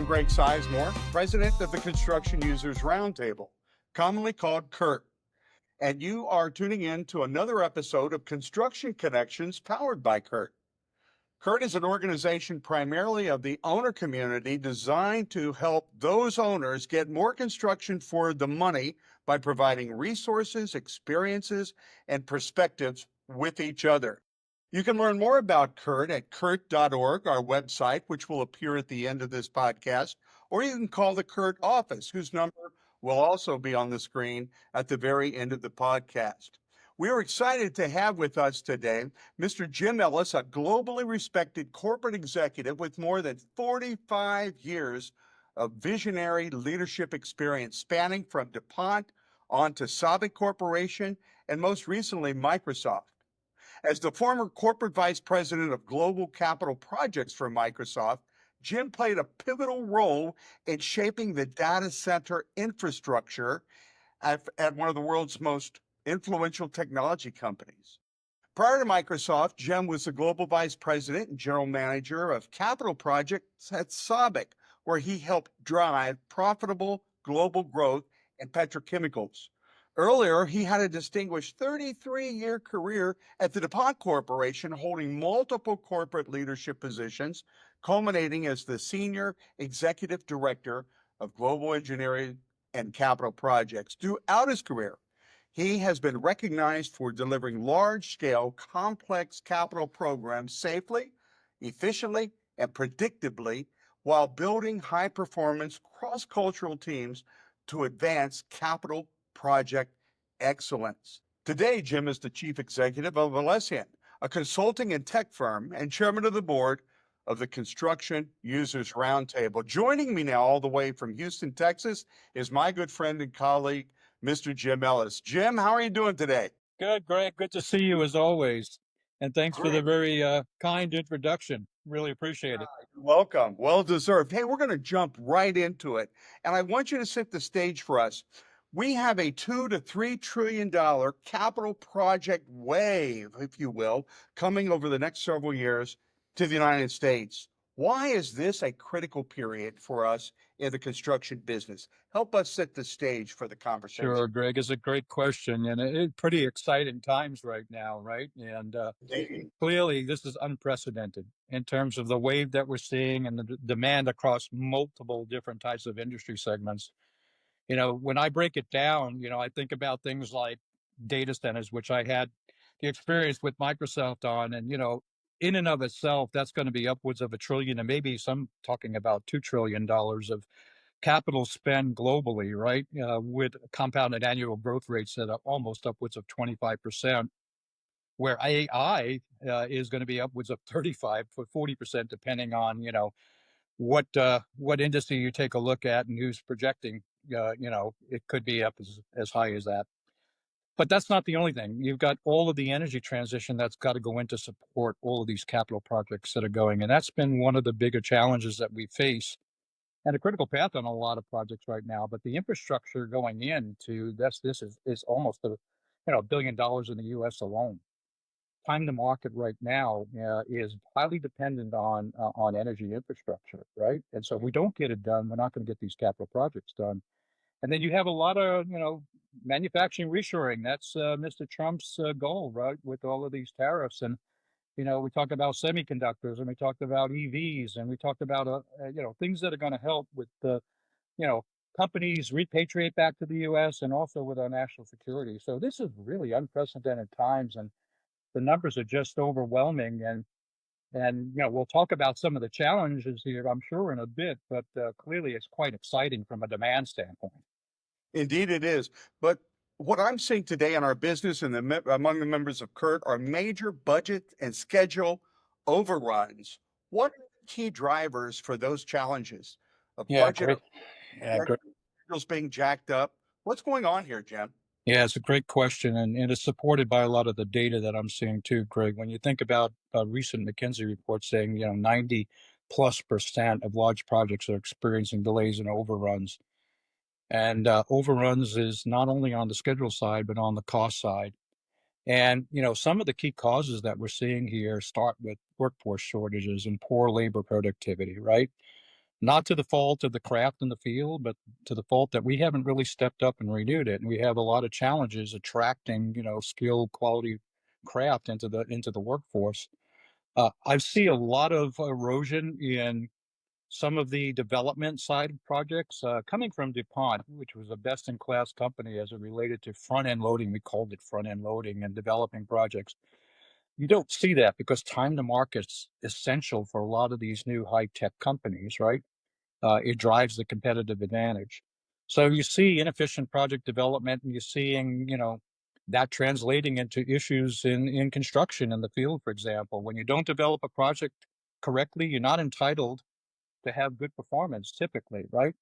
I'm Greg Sizemore, president of the Construction Users Roundtable, commonly called CURT, and you are tuning in to another episode of Construction Connections powered by CURT. CURT is an organization primarily of the owner community designed to help those owners get more construction for the money by providing resources, experiences, and perspectives with each other. You can learn more about CURT at curt.org, our website, which will appear at the end of this podcast, or you can call the CURT office, whose number will also be on the screen at the very end of the podcast. We are excited to have with us today Mr. Jim Ellis, a globally respected corporate executive with more than 45 years of visionary leadership experience, spanning from DuPont on to Sabic Corporation and most recently Microsoft. As the former corporate vice president of global capital projects for Microsoft, Jim played a pivotal role in shaping the data center infrastructure at one of the world's most influential technology companies. Prior to Microsoft, Jim was the global vice president and general manager of capital projects at Sabic, where he helped drive profitable global growth in petrochemicals. Earlier, he had a distinguished 33-year career at the DuPont Corporation, holding multiple corporate leadership positions, culminating as the senior executive director of global engineering and capital projects. Throughout his career, he has been recognized for delivering large-scale, complex capital programs safely, efficiently, and predictably, while building high-performance, cross-cultural teams to advance capital project excellence. Today, Jim is the chief executive of Alessian, a consulting and tech firm, and chairman of the board of the Construction Users Roundtable. Joining me now all the way from Houston, Texas, is my good friend and colleague, Mr. Jim Ellis. Jim, how are you doing today? Good, Greg. Good to see you as always. And thanks for the Great. very kind introduction. Really appreciate it. Welcome. Well deserved. Hey, we're going to jump right into it. And I want you to set the stage for us. We have a $2 to $3 trillion capital project wave, if you will, coming over the next several years to the United States. Why is this a critical period for us in the construction business? Help us set the stage for the conversation. Sure, Greg, is a great question. And it's pretty exciting times right now, right? And clearly, this is unprecedented in terms of the wave that we're seeing and the demand across multiple different types of industry segments. You know, when I break it down, I think about things like data centers, which I had the experience with Microsoft on, and, in and of itself, that's going to be upwards of $1 trillion and maybe some talking about $2 trillion of capital spend globally, right? With compounded annual growth rates that are almost upwards of 25%, where AI is going to be upwards of 35 to 40%, depending on, what industry you take a look at and who's projecting. It could be up as high as that. But that's not the only thing. You've got all of the energy transition that's got to go in to support all of these capital projects that are going. And that's been one of the bigger challenges that we face and a critical path on a lot of projects right now. But the infrastructure going into this is almost $1 billion in the U.S. alone. Time to market right now is highly dependent on energy infrastructure, right? And so if we don't get it done, we're not going to get these capital projects done. And then you have a lot of manufacturing reshoring. That's Mr. Trump's goal, right? With all of these tariffs, and we talked about semiconductors, and we talked about EVs, and we talked about things that are going to help with the companies repatriate back to the U.S. and also with our national security. So this is really unprecedented times, and the numbers are just overwhelming. And we'll talk about some of the challenges here, I'm sure, in a bit, but clearly it's quite exciting from a demand standpoint. Indeed it is. But what I'm seeing today in our business and among the members of CURT are major budget and schedule overruns. What are the key drivers for those challenges? A budget schedules being jacked up. What's going on here, Jim? Yeah, it's a great question, and it's supported by a lot of the data that I'm seeing too, Greg. When you think about a recent McKinsey report saying, 90+% of large projects are experiencing delays and overruns. And overruns is not only on the schedule side, but on the cost side. And, some of the key causes that we're seeing here start with workforce shortages and poor labor productivity, right? not to the fault of the craft in the field, but to the fault that we haven't really stepped up and renewed it. And we have a lot of challenges attracting, skilled, quality craft into the workforce. I see a lot of erosion in some of the development side projects coming from DuPont, which was a best in class company as it related to front end loading. We called it front end loading and developing projects. You don't see that because time to market's essential for a lot of these new high tech companies, right? It drives the competitive advantage. So you see inefficient project development, and you're seeing, that translating into issues in construction in the field, for example. When you don't develop a project correctly, you're not entitled to have good performance typically, right?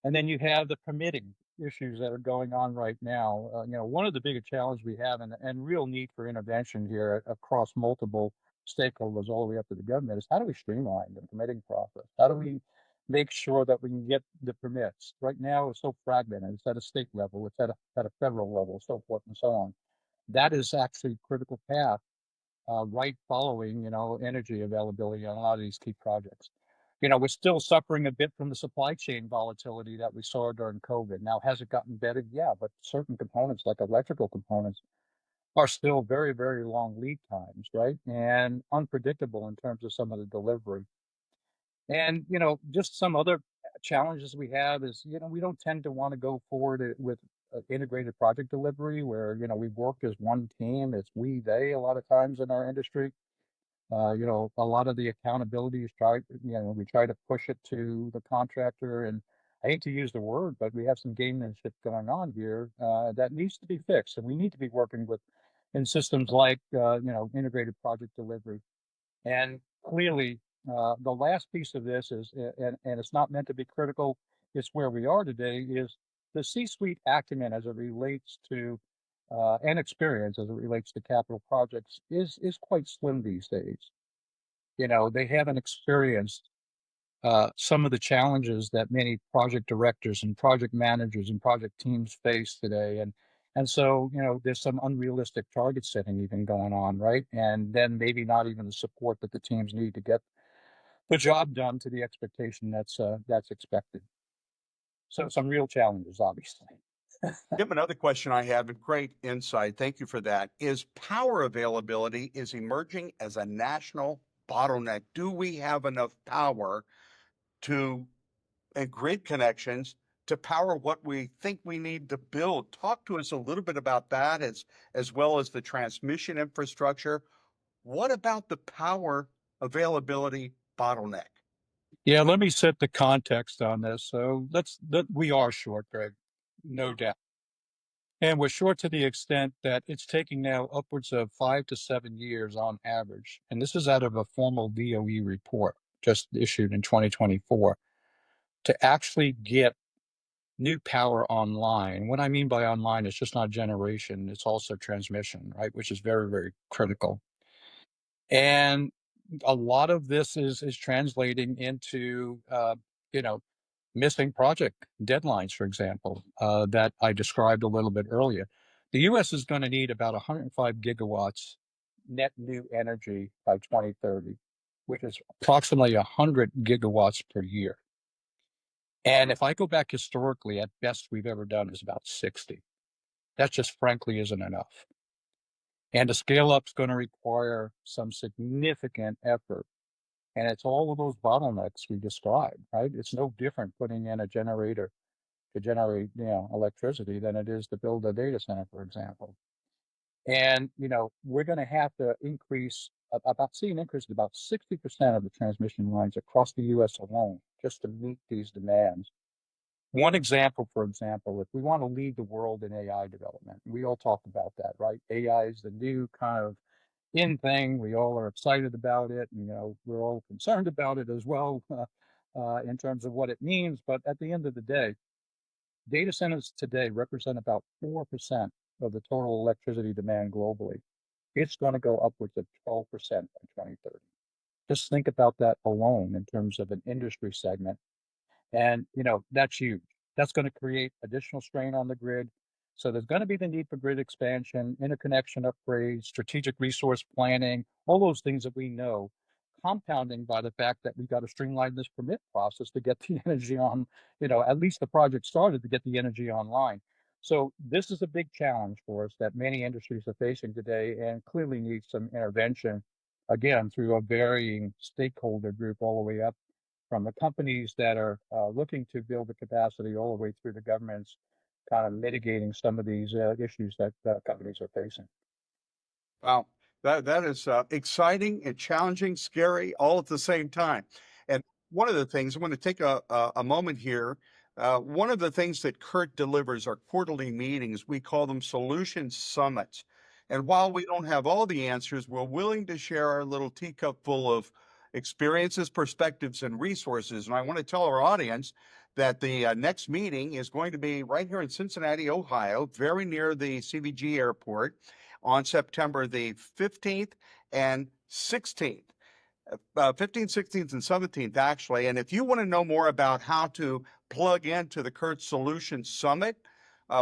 And then you have the permitting issues that are going on right now. One of the bigger challenges we have and real need for intervention here across multiple stakeholders all the way up to the government is how do we streamline the permitting process? How do we make sure that we can get the permits? Right now, it's so fragmented. It's at a state level, it's at a federal level, so forth and so on. That is actually a critical path right following, energy availability on a lot of these key projects. We're still suffering a bit from the supply chain volatility that we saw during COVID. Now, has it gotten better? Yeah, but certain components, like electrical components, are still very, very long lead times, right? And unpredictable in terms of some of the delivery. And, just some other challenges we have is, we don't tend to want to go forward with integrated project delivery where, we work as one team. It's we, they, a lot of times in our industry. A lot of the accountability is we try to push it to the contractor. And I hate to use the word, but we have some gamemanship going on here that needs to be fixed. And we need to be working in systems like, integrated project delivery. And clearly, the last piece of this is, and it's not meant to be critical, it's where we are today, is the C-suite acumen as it relates to and experience as it relates to capital projects is quite slim these days. They haven't experienced some of the challenges that many project directors and project managers and project teams face today. And so, there's some unrealistic target setting even going on, right? And then maybe not even the support that the teams need to get the job done to the expectation that's expected. So some real challenges, obviously. Jim, another question I have, and great insight. Thank you for that. Is power availability is emerging as a national bottleneck? Do we have enough power to and grid connections to power what we think we need to build? Talk to us a little bit about that as well as the transmission infrastructure. What about the power availability bottleneck? Yeah, let me set the context on this. So we are short, Greg, no doubt. And we're short to the extent that it's taking now upwards of 5 to 7 years on average. And this is out of a formal DOE report just issued in 2024 to actually get new power online. What I mean by online is just not generation, it's also transmission, right? Which is very, very critical. And a lot of this is translating into, you know, missing project deadlines, for example, that I described a little bit earlier. The US is going to need about 105 gigawatts net new energy by 2030, which is approximately 100 gigawatts per year. And if I go back historically, at best we've ever done is about 60. That just frankly isn't enough. And to scale up is going to require some significant effort. And it's all of those bottlenecks we described, right? It's no different putting in a generator to generate, electricity than it is to build a data center, for example. And, we're going to have to see an increase of about 60% of the transmission lines across the US alone just to meet these demands. One example, for example, if we want to lead the world in AI development, we all talk about that, right? AI is the new kind of in thing. We all are excited about it. And, we're all concerned about it as well in terms of what it means. But at the end of the day, data centers today represent about 4% of the total electricity demand globally. It's going to go upwards of 12% by 2030. Just think about that alone in terms of an industry segment. And, that's huge. That's going to create additional strain on the grid. So there's going to be the need for grid expansion, interconnection upgrades, strategic resource planning, all those things that we know compounding by the fact that we got to streamline this permit process to get the energy on, at least the project started to get the energy online. So this is a big challenge for us that many industries are facing today and clearly needs some intervention, again, through a varying stakeholder group all the way up from the companies that are looking to build the capacity all the way through the governments kind of mitigating some of these issues that companies are facing. Wow, that is exciting and challenging, scary, all at the same time. And one of the things I want to take a moment here. One of the things that CURT delivers are quarterly meetings. We call them solution summits. And while we don't have all the answers, we're willing to share our little teacup full of experiences, perspectives, and resources. And I want to tell our audience that the next meeting is going to be right here in Cincinnati, Ohio, very near the CVG airport on September the 15th and 16th. 15th, 16th, and 17th, actually. And if you want to know more about how to plug into the CURT Solutions Summit,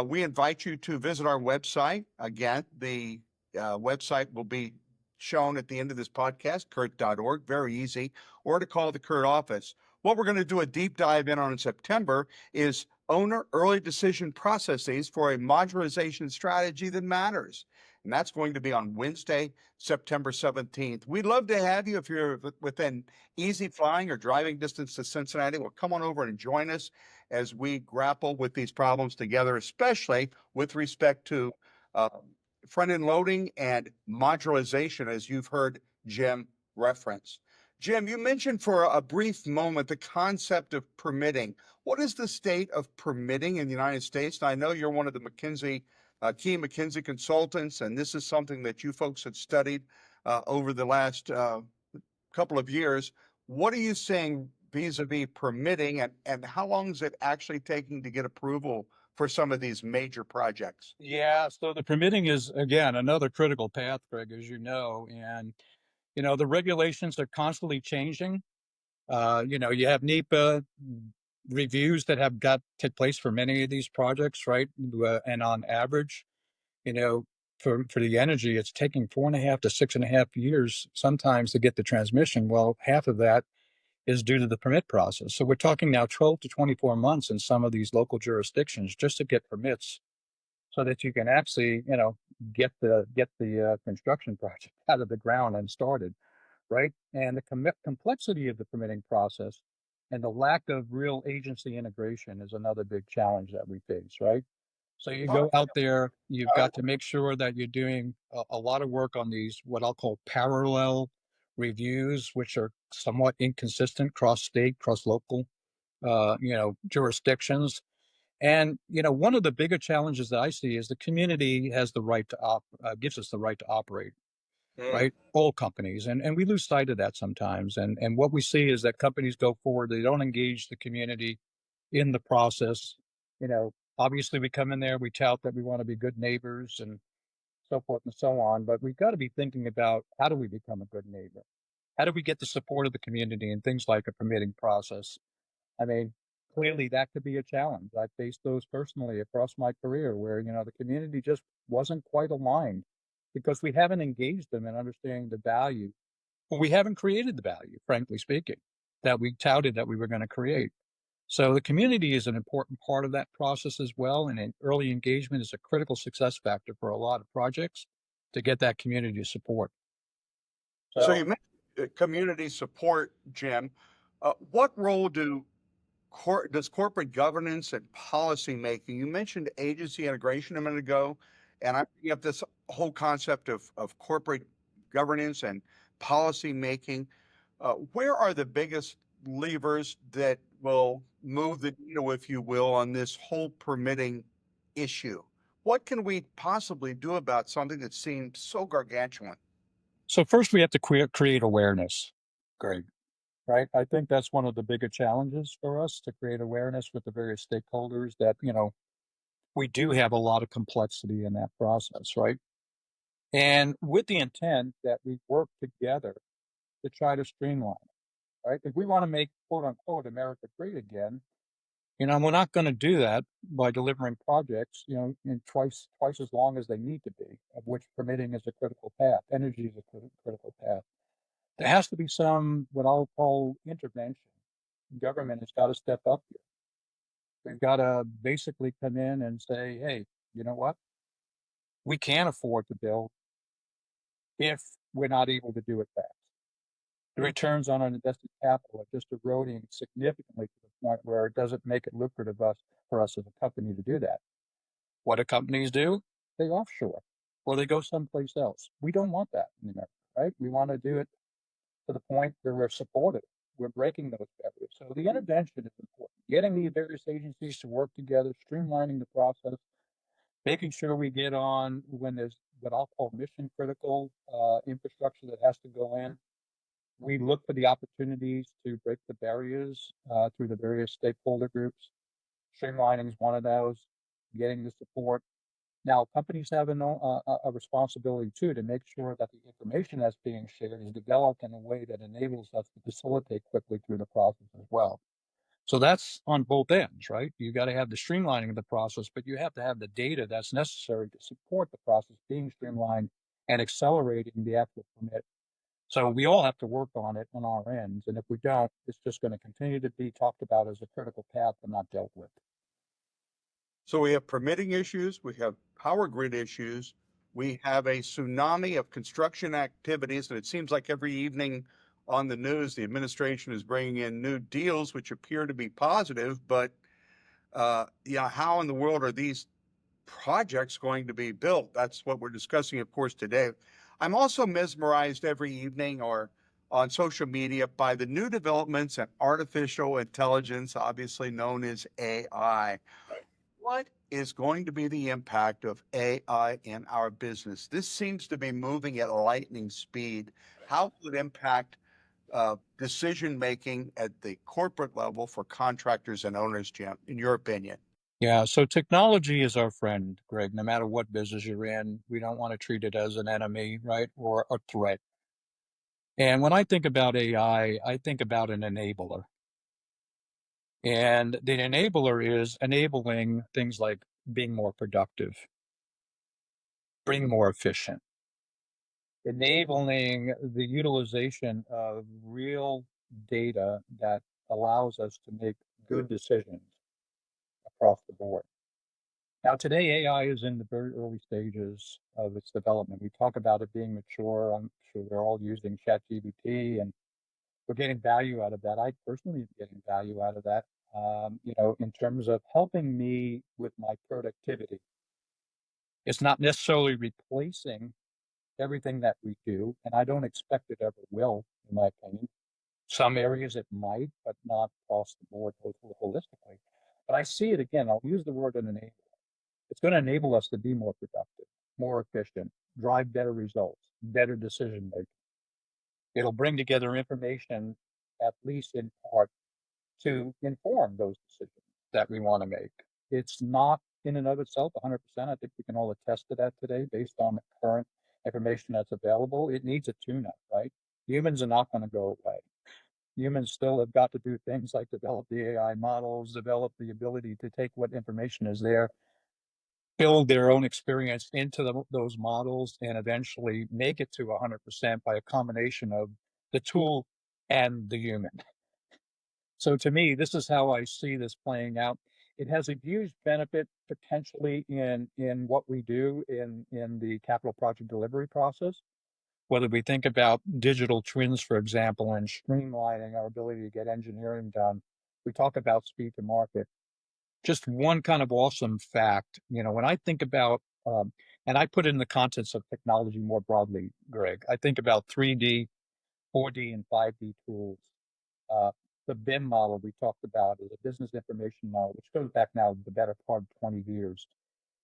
we invite you to visit our website. Again, the website will be shown at the end of this podcast, curt.org, very easy, or to call the CURT office. What we're going to do a deep dive in September is owner early decision processes for a modularization strategy that matters. And that's going to be on Wednesday, September 17th. We'd love to have you if you're within easy flying or driving distance to Cincinnati. Well, come on over and join us as we grapple with these problems together, especially with respect to front-end loading and modularization, as you've heard Jim reference. Jim, you mentioned for a brief moment the concept of permitting. What is the state of permitting in the United States? And I know you're one of the key McKinsey consultants, and this is something that you folks have studied over the last couple of years. What are you saying vis-a-vis permitting, and how long is it actually taking to get approval for some of these major projects? Yeah, so the permitting is, again, another critical path, Greg, as you know, and the regulations are constantly changing. You have NEPA reviews that have take place for many of these projects, right? And on average, for the energy, it's taking 4.5 to 6.5 years sometimes to get the transmission. Well, half of that is due to the permit process. So we're talking now 12 to 24 months in some of these local jurisdictions just to get permits so that you can actually, get the construction project out of the ground and started, right? And the complexity of the permitting process and the lack of real agency integration is another big challenge that we face, right? So you go out there, you've got to make sure that you're doing a lot of work on these, what I'll call parallel reviews, which are somewhat inconsistent cross state, cross local, jurisdictions. And, one of the bigger challenges that I see is the community has the right to gives us the right to operate, right? All companies. And we lose sight of that sometimes. And what we see is that companies go forward, they don't engage the community in the process. Obviously we come in there, we tout that we want to be good neighbors and so forth and so on, but we've got to be thinking about how do we become a good neighbor? How do we get the support of the community and things like a permitting process? I mean, clearly that could be a challenge. I faced those personally across my career where, the community just wasn't quite aligned because we haven't engaged them in understanding the value. Well, we haven't created the value, frankly speaking, that we touted that we were going to create. So the community is an important part of that process as well. And early engagement is a critical success factor for a lot of projects to get that community support. So you mentioned community support, Jim. What role does corporate governance and policy making? You mentioned agency integration a minute ago, and I'm bringing up this whole concept of corporate governance and policy making. Where are the biggest levers that will move the needle, if you will, on this whole permitting issue? What can we possibly do about something that seems so gargantuan? So first we have to create awareness, Greg, right? I think that's one of the bigger challenges for us to create awareness with the various stakeholders that, we do have a lot of complexity in that process, right? And with the intent that we work together to try to streamline, right? If we want to make quote unquote America great again, we're not going to do that by delivering projects, in twice as long as they need to be, of which permitting is a critical path, energy is a critical path. There has to be some, what I'll call intervention. Government has got to step up here. They've got to basically come in and say, hey, you know what? We can't afford to build if we're not able to do it fast. The returns on our invested capital are just eroding significantly to the point where it doesn't make it lucrative for us as a company to do that. What do companies do? They offshore or they go someplace else. We don't want that in America, right? We want to do it to the point where we're supportive. We're breaking those barriers. So the intervention is important. Getting the various agencies to work together, streamlining the process, making sure we get on when there's what I'll call mission critical infrastructure that has to go in. We look for the opportunities to break the barriers through the various stakeholder groups. Streamlining is one of those, getting the support. Now, companies have a responsibility too to make sure that the information that's being shared is developed in a way that enables us to facilitate quickly through the process as well. So that's on both ends, right? You got to have the streamlining of the process, but you have to have the data that's necessary to support the process being streamlined and accelerating the actual permit. So we all have to work on it on our ends. And if we don't, it's just going to continue to be talked about as a critical path and not dealt with. So we have permitting issues, we have power grid issues, we have a tsunami of construction activities, and it seems like every evening on the news, the administration is bringing in new deals which appear to be positive, but how in the world are these projects going to be built? That's what we're discussing, of course, today. I'm also mesmerized every evening or on social media by the new developments in artificial intelligence, obviously known as AI. What is going to be the impact of AI in our business? This seems to be moving at lightning speed. How will it impact decision making at the corporate level for contractors and owners, Jim, in your opinion? Yeah, so technology is our friend, Greg. No matter what business you're in, we don't want to treat it as an enemy, right? Or a threat. And when I think about AI, I think about an enabler. And the enabler is enabling things like being more productive, being more efficient, enabling the utilization of real data that allows us to make good decisions across the board. Now, today, AI is in the very early stages of its development. We talk about it being mature. I'm sure they're all using ChatGPT, and we're getting value out of that. I personally am getting value out of that, in terms of helping me with my productivity. It's not necessarily replacing everything that we do, and I don't expect it ever will, in my opinion. Some areas it might, but not across the board holistically. But I see it again. I'll use the word an enabler. It's going to enable us to be more productive, more efficient, drive better results, better decision making. It'll bring together information, at least in part, to inform those decisions that we want to make. It's not in and of itself 100%. I think we can all attest to that today based on the current information that's available. It needs a tune-up, right? Humans are not going to go away. Humans still have got to do things like develop the AI models, develop the ability to take what information is there, build their own experience into those models, and eventually make it to 100% by a combination of the tool and the human. So to me, this is how I see this playing out. It has a huge benefit potentially in what we do in the capital project delivery process. Whether we think about digital twins, for example, and streamlining our ability to get engineering done, we talk about speed to market. Just one kind of awesome fact, when I think about, and I put it in the context of technology more broadly, Greg, I think about 3D, 4D, and 5D tools. Uh, the BIM model we talked about is a business information model, which goes back now the better part of 20 years.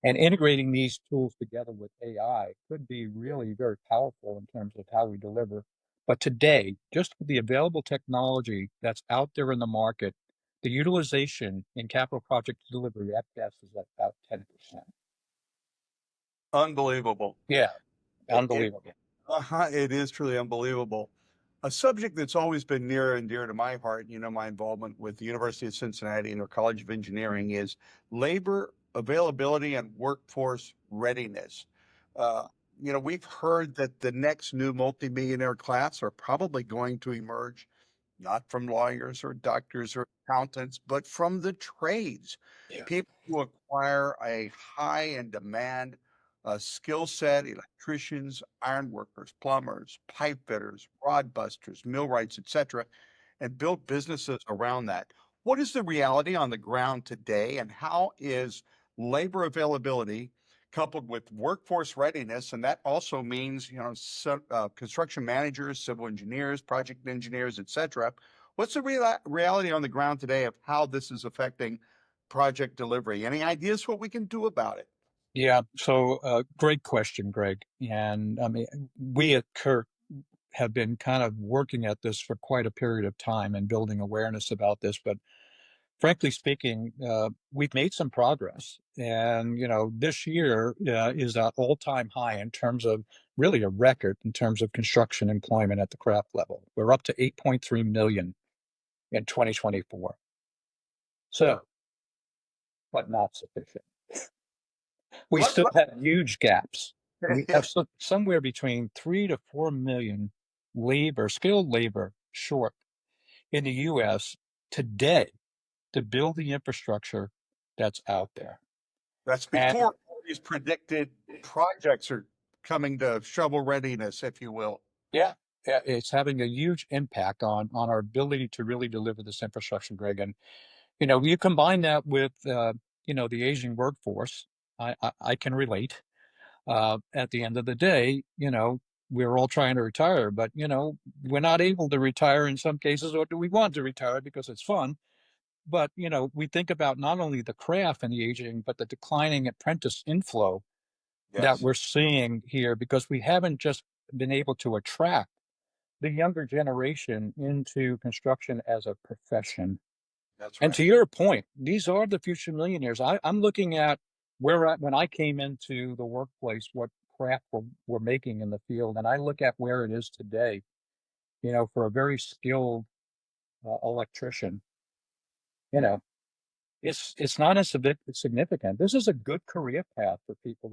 And integrating these tools together with AI could be really very powerful in terms of how we deliver. But today, just with the available technology that's out there in the market, the utilization in capital project delivery at best is at about 10%. Unbelievable. Yeah, It, unbelievable. it is truly unbelievable. A subject that's always been near and dear to my heart, my involvement with the University of Cincinnati and their College of Engineering is labor availability and workforce readiness. Uh, we've heard that the next new multimillionaire class are probably going to emerge not from lawyers or doctors or accountants, but from the trades. Yeah. People who acquire a high and demand skill set, electricians, ironworkers, plumbers, pipe fitters, rod busters, millwrights, etc., and build businesses around that. What is the reality on the ground today, and how is labor availability coupled with workforce readiness? And that also means, construction managers, civil engineers, project engineers, etc. What's the reality on the ground today of how this is affecting project delivery? Any ideas what we can do about it? Yeah. So, great question, Greg. And I mean, we at CURT have been kind of working at this for quite a period of time and building awareness about this. But frankly speaking, we've made some progress. And, this year is an all time high in terms of really a record in terms of construction employment at the craft level. We're up to 8.3 million in 2024. So, but not sufficient. We Let, still have huge gaps. We let- have somewhere between 3 to 4 million skilled labor short in the US today to build the infrastructure that's out there. that's And before all these predicted projects are coming to shovel readiness, if you will. yeah, yeah, it's having a huge impact on our ability to really deliver this infrastructure, Greg. And you combine that with the aging workforce. I can relate. At the end of the day, we're all trying to retire, but we're not able to retire in some cases, or do we want to retire because it's fun? But we think about not only the craft and the aging, but the declining apprentice inflow that Yes, we're seeing here because we haven't just been able to attract the younger generation into construction as a profession. that's And right. to your point, these are the future millionaires. I'm looking at when I came into the workplace, what craft we're making in the field, and I look at where it is today. For a very skilled electrician, you know, it's not as significant. This is a good career path for people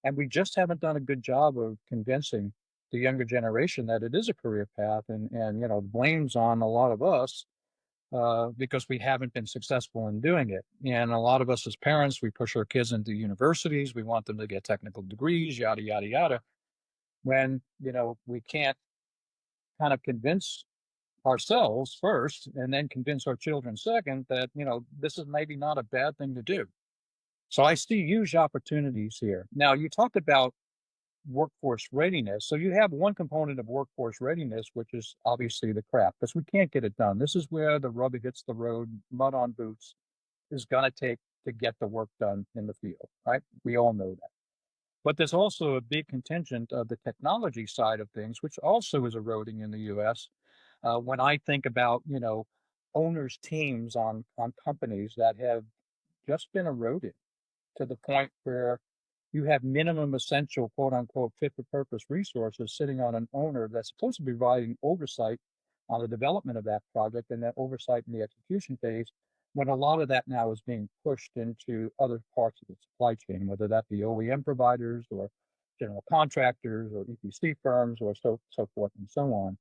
and we just haven't done a good job of convincing the younger generation that it is a career path, and the blame's on a lot of us because we haven't been successful in doing it. And a lot of us as parents, we push our kids into universities. We want them to get technical degrees, yada, yada, yada. When, we can't kind of convince ourselves first and then convince our children second that, this is maybe not a bad thing to do. So I see huge opportunities here. Now, you talked about workforce readiness. So you have one component of workforce readiness, which is obviously the craft, because we can't get it done. This is where the rubber hits the road, mud on boots is going to take to get the work done in the field, right? We all know that. But there's also a big contingent of the technology side of things, which also is eroding in the US. When I think about, owners' teams on companies that have just been eroded to the point where you have minimum essential, quote unquote, fit for purpose resources sitting on an owner that's supposed to be providing oversight on the development of that project and that oversight in the execution phase, when a lot of that now is being pushed into other parts of the supply chain, whether that be OEM providers or general contractors or EPC firms or so forth and so on.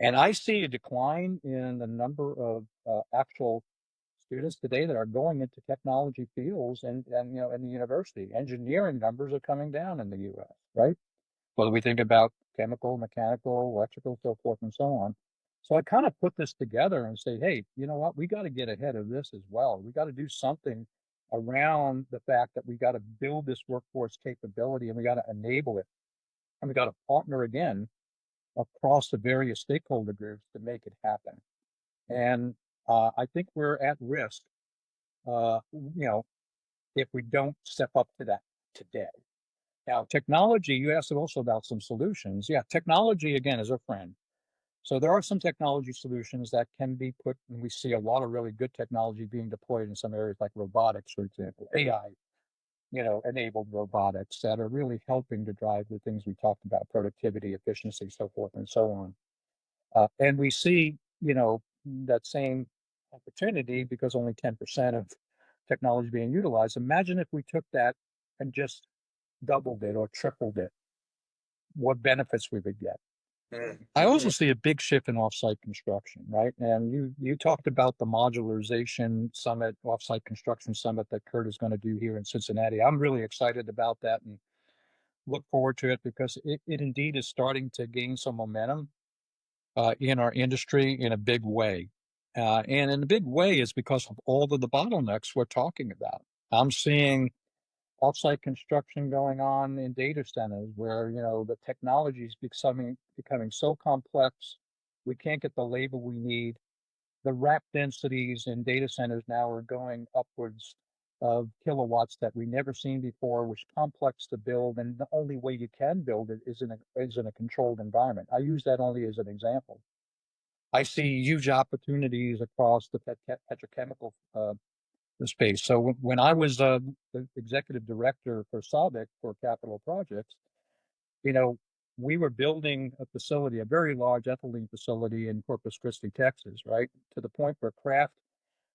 And I see a decline in the number of actual students today that are going into technology fields and in the university. Engineering numbers are coming down in the US, right? Whether we think about chemical, mechanical, electrical, so forth and so on. So I kind of put this together and say, hey, you know what? We got to get ahead of this as well. We got to do something around the fact that we got to build this workforce capability and we got to enable it. And we got to partner again across the various stakeholder groups to make it happen. And I think we're at risk, if we don't step up to that today. Now, technology, you asked also about some solutions. Yeah, technology, again, is a friend. So there are some technology solutions that can be put, and we see a lot of really good technology being deployed in some areas like robotics, for example, AI, enabled robotics that are really helping to drive the things we talked about, productivity, efficiency, so forth and so on. And we see, that same opportunity because only 10% of technology being utilized. Imagine if we took that and just doubled it or tripled it. what benefits we would get. Mm-hmm. I also see a big shift in offsite construction, right? And you talked about the modularization summit, offsite construction summit that CURT is going to do here in Cincinnati. I'm really excited about that and look forward to it because it indeed is starting to gain some momentum in our industry in a big way. And in a big way is because of all of the bottlenecks we're talking about. I'm seeing offsite construction going on in data centers where, the technology is becoming so complex, we can't get the labor we need. The rack densities in data centers now are going upwards of kilowatts that we never seen before, which is complex to build, and the only way you can build it is in a controlled environment. I use that only as an example. I see huge opportunities across the petrochemical space. So when I was the executive director for SABIC for capital projects, you know, we were building a facility, a very large ethylene facility in Corpus Christi, Texas, right? To the point where Kraft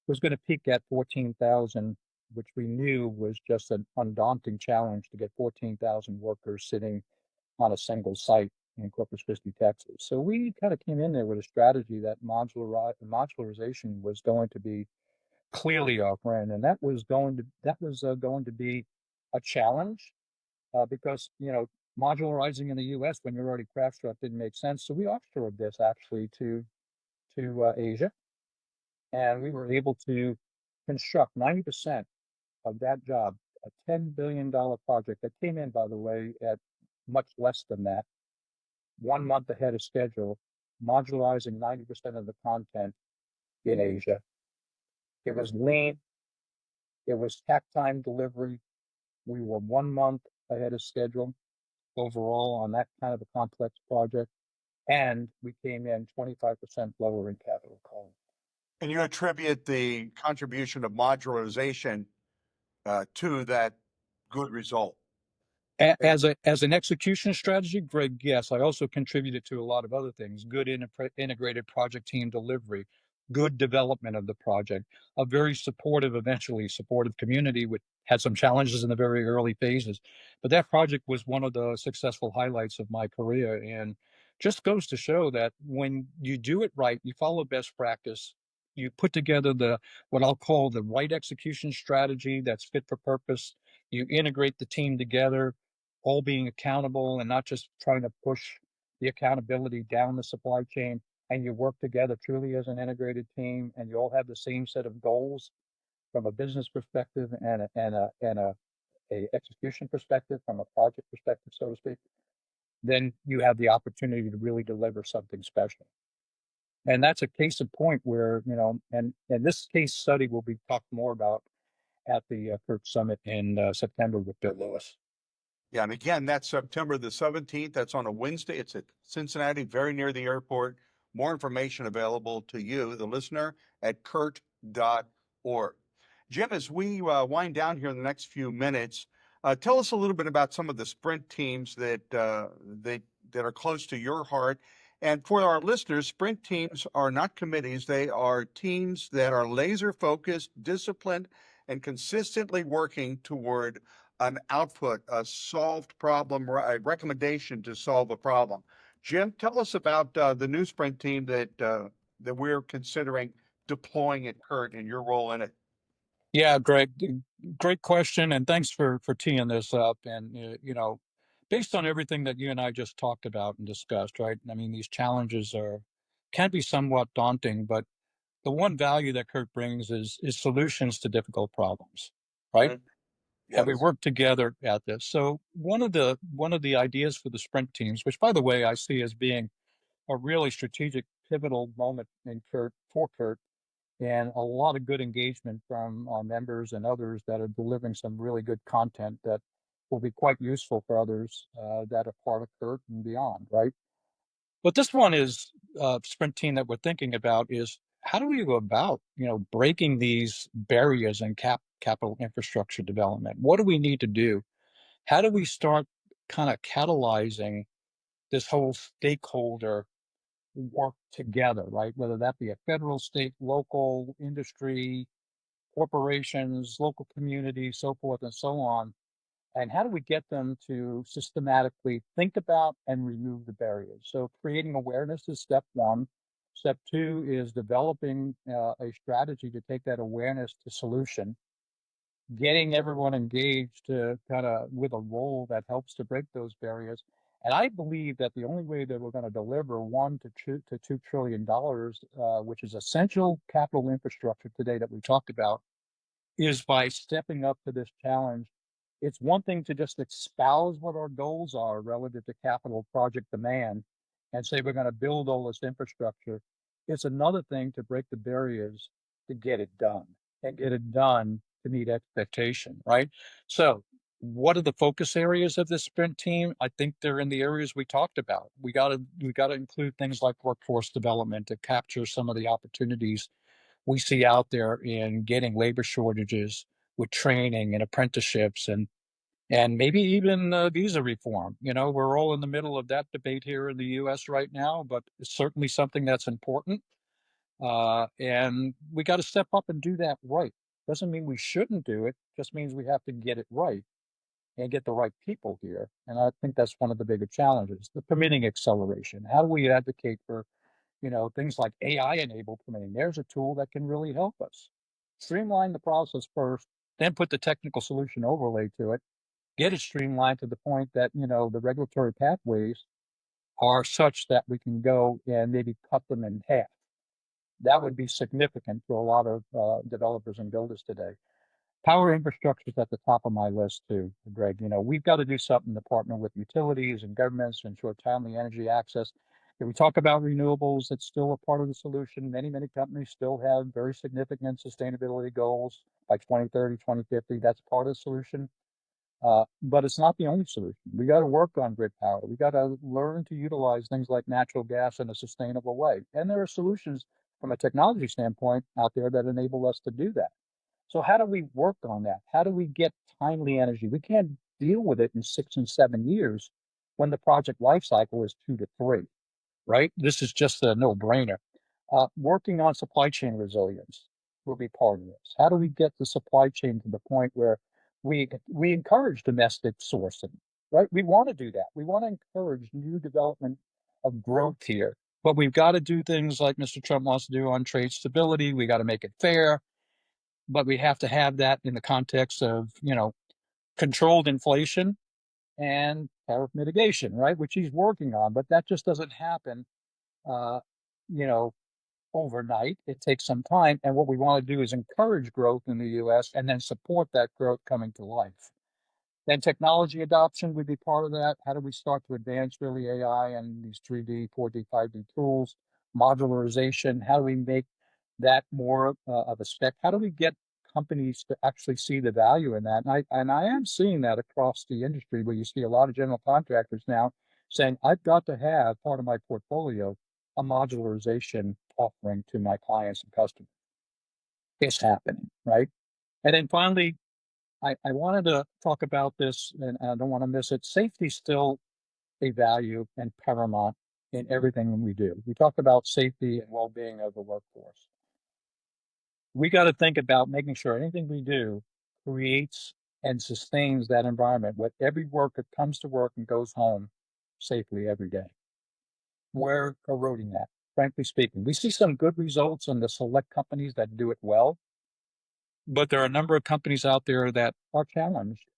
was going to peak at 14,000, which we knew was just an undaunting challenge to get 14,000 workers sitting on a single site in Corpus Christi, Texas. So we kind of came in there with a strategy that modularization was going to be clearly our friend, and that was going to be a challenge because modularizing in the U.S. when you're already craft struck didn't make sense. So we offshored this actually to Asia, and we were able to construct 90% of that job, a $10 billion project that came in, by the way, at much less than that, 1 month ahead of schedule, modularizing 90% of the content in Asia. It was lean. It was tack time delivery. We were 1 month ahead of schedule overall on that kind of a complex project, and we came in 25% lower in capital cost. And you attribute the contribution of modularization to that good result. As an execution strategy, Greg, yes, I also contributed to a lot of other things: good integrated project team delivery, good development of the project, a very eventually supportive community, which had some challenges in the very early phases. But that project was one of the successful highlights of my career, and just goes to show that when you do it right, you follow best practice, you put together what I'll call the right execution strategy that's fit for purpose. You integrate the team together, all being accountable and not just trying to push the accountability down the supply chain, and you work together truly as an integrated team, and you all have the same set of goals from a business perspective and a execution perspective, from a project perspective, so to speak, then you have the opportunity to really deliver something special. And that's a case in point where, and this case study will be talked more about at the CURT Summit in September with Bill Lewis. Yeah, and again, that's September the 17th. That's on a Wednesday. It's at Cincinnati, very near the airport. More information available to you, the listener, at curt.org. Jim, as we wind down here in the next few minutes, tell us a little bit about some of the sprint teams that are close to your heart. And for our listeners, sprint teams are not committees. They are teams that are laser focused, disciplined, and consistently working toward an output, a solved problem, a recommendation to solve a problem. Jim, tell us about the new sprint team that we're considering deploying at CURT and your role in it. Yeah, Greg, great question, and thanks for teeing this up. And based on everything that you and I just talked about and discussed, right? I mean, these challenges can be somewhat daunting, but the one value that CURT brings is solutions to difficult problems, right? Mhm. And we Yes. work together at this. So one of the ideas for the sprint teams, which by the way I see as being a really strategic, pivotal moment in CURT for CURT, and a lot of good engagement from our members and others that are delivering some really good content that will be quite useful for others that are part of CURT and beyond, right? But this one is sprint team that we're thinking about is how do we go about, breaking these barriers in capital infrastructure development? What do we need to do? How do we start kind of catalyzing this whole stakeholder work together, right? Whether that be a federal, state, local, industry, corporations, local communities, so forth and so on, And how do we get them to systematically think about and remove the barriers? So creating awareness is step one. Step two is developing a strategy to take that awareness to solution, getting everyone engaged to kind of with a role that helps to break those barriers. And I believe that the only way that we're going to deliver $1 to $2 trillion, which is essential capital infrastructure today that we talked about, is by stepping up to this challenge. It's one thing to just espouse what our goals are relative to capital project demand and say we're going to build all this infrastructure. It's another thing to break the barriers to get it done and get it done to meet expectation, right? So, what are the focus areas of this sprint team? I think they're in the areas we talked about. We got to include things like workforce development to capture some of the opportunities we see out there in getting labor shortages with training and apprenticeships and maybe even visa reform. You know, we're all in the middle of that debate here in the U.S. right now, but it's certainly something that's important. And we got to step up and do that right. Doesn't mean we shouldn't do it, just means we have to get it right and get the right people here. And I think that's one of the bigger challenges, the permitting acceleration. How do we advocate for things like AI enabled permitting? There's a tool that can really help us. Streamline the process first, then put the technical solution overlay to it, get it streamlined to the point that, the regulatory pathways are such that we can go and maybe cut them in half. That would be significant for a lot of developers and builders today. Power infrastructure is at the top of my list too, Greg. We've got to do something to partner with utilities and governments to ensure timely energy access. If we talk about renewables, it's still a part of the solution. Many, many companies still have very significant sustainability goals by 2030, 2050. That's part of the solution. But it's not the only solution. We got to work on grid power. We got to learn to utilize things like natural gas in a sustainable way. And there are solutions from a technology standpoint out there that enable us to do that. So how do we work on that? How do we get timely energy? We can't deal with it in 6 and 7 years when the project life cycle is 2 to 3, right? This is just a no-brainer. Working on supply chain resilience will be part of this. How do we get the supply chain to the point where we encourage domestic sourcing, right? We want to do that. We want to encourage new development of growth here, but we've got to do things like Mr. Trump wants to do on trade stability. We got to make it fair, but we have to have that in the context of, controlled inflation and tariff mitigation, right? Which he's working on, but that just doesn't happen, uh, you know, overnight. It takes some time. And what we want to do is encourage growth in the US and then support that growth coming to life. Then technology adoption would be part of that. How do we start to advance really AI and these 3D, 4D, 5D tools, modularization? How do we make that more of a spec? How do we get companies to actually see the value in that? And I am seeing that across the industry where you see a lot of general contractors now saying, I've got to have part of my portfolio a modularization offering to my clients and customers. It's happening, right? And then finally, I wanted to talk about this, and I don't want to miss it. Safety is still a value and paramount in everything we do. We talk about safety and well-being of the workforce. We got to think about making sure anything we do creates and sustains that environment where every worker comes to work and goes home safely every day. We're eroding that, frankly speaking. We see some good results in the select companies that do it well, but there are a number of companies out there that are challenged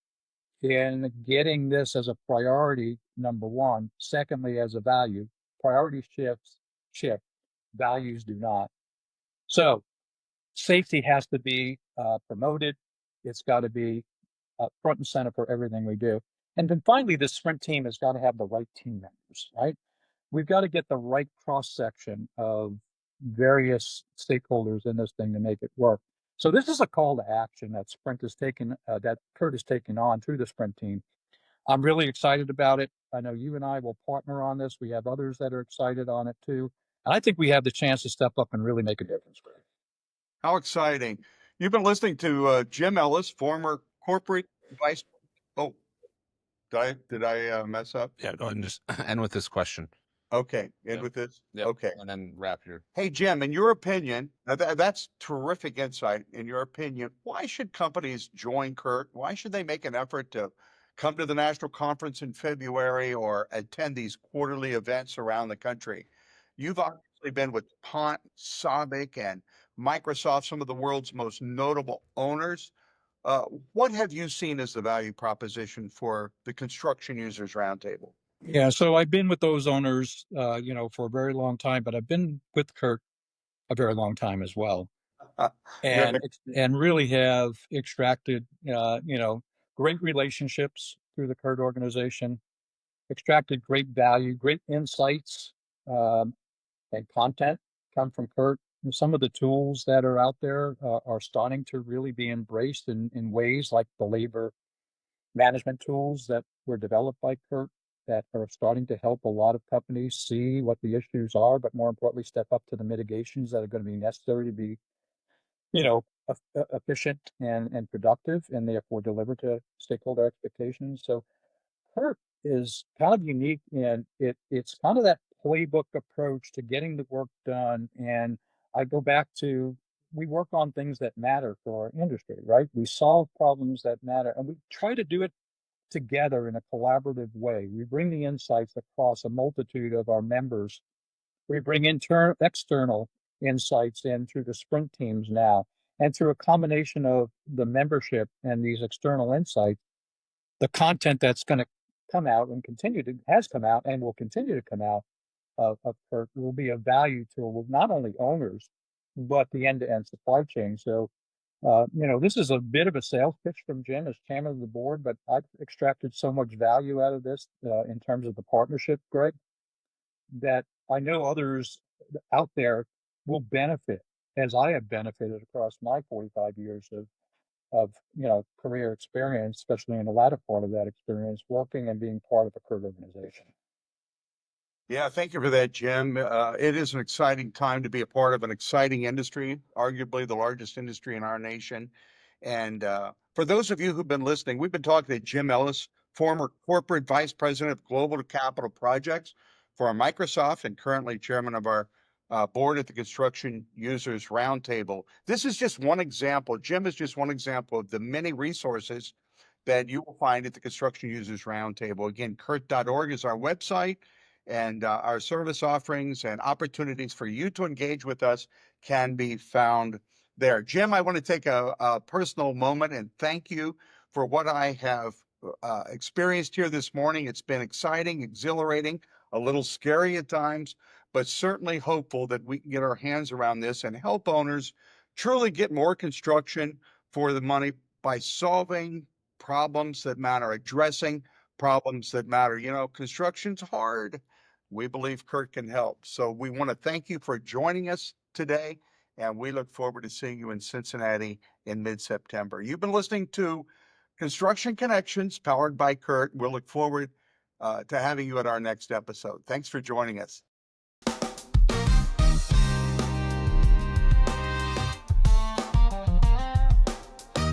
in getting this as a priority, number one. Secondly, as a value. Priority shift, values do not. So safety has to be promoted. It's got to be front and center for everything we do. And then finally, the sprint team has got to have the right team members, right? We've got to get the right cross section of various stakeholders in this thing to make it work. So this is a call to action that that CURT is taking on through the sprint team. I'm really excited about it. I know you and I will partner on this. We have others that are excited on it too. And I think we have the chance to step up and really make a difference. How exciting. You've been listening to Jim Ellis, former corporate vice. Oh, did I mess up? Yeah, go ahead and just end with this question. Okay, end Yep. with this? Yep. Okay. And then wrap your. Hey, Jim, in your opinion, that's terrific insight. In your opinion, why should companies join CURT? Why should they make an effort to come to the national conference in February or attend these quarterly events around the country. You've obviously been with Pont, Sabic, and Microsoft, some of the world's most notable owners. Uh, what have you seen as the value proposition for the Construction Users Roundtable? Yeah, so I've been with those owners, for a very long time, but I've been with CURT a very long time as well, Yeah, and really have extracted, great relationships through the CURT organization, extracted great value, great insights, um, and content come from CURT. And some of the tools that are out there are starting to really be embraced in ways like the labor management tools that were developed by CURT that are starting to help a lot of companies see what the issues are, but more importantly, step up to the mitigations that are going to be necessary to be, efficient and productive, and therefore deliver to stakeholder expectations. So CURT is kind of unique in it's kind of that playbook approach to getting the work done. And I go back to we work on things that matter for our industry, right? We solve problems that matter, and we try to do it together in a collaborative way. We bring the insights across a multitude of our members. We bring external insights in through the sprint teams now, and through a combination of the membership and these external insights, the content that's going to come out and has come out and will continue to come out of PERT will be of value to not only owners, but the end-to-end supply chain. So this is a bit of a sales pitch from Jim as chairman of the board, but I've extracted so much value out of this in terms of the partnership, Greg, that I know others out there will benefit as I have benefited across my 45 years of career experience, especially in the latter part of that experience, working and being part of a CURT organization. Yeah, thank you for that, Jim. It is an exciting time to be a part of an exciting industry, arguably the largest industry in our nation. And for those of you who've been listening, we've been talking to Jim Ellis, former corporate vice president of global capital projects for Microsoft and currently chairman of our board at the Construction Users Roundtable. This is just one example. Jim is just one example of the many resources that you will find at the Construction Users Roundtable. Again, CURT.org is our website, and our service offerings and opportunities for you to engage with us can be found there. Jim, I want to take a personal moment and thank you for what I have experienced here this morning. It's been exciting, exhilarating, a little scary at times, but certainly hopeful that we can get our hands around this and help owners truly get more construction for the money by solving problems that matter, addressing problems that matter. Construction's hard. We believe CURT can help. So we want to thank you for joining us today, and we look forward to seeing you in Cincinnati in mid-September. You've been listening to Construction Connections, powered by CURT. We'll look forward to having you at our next episode. Thanks for joining us.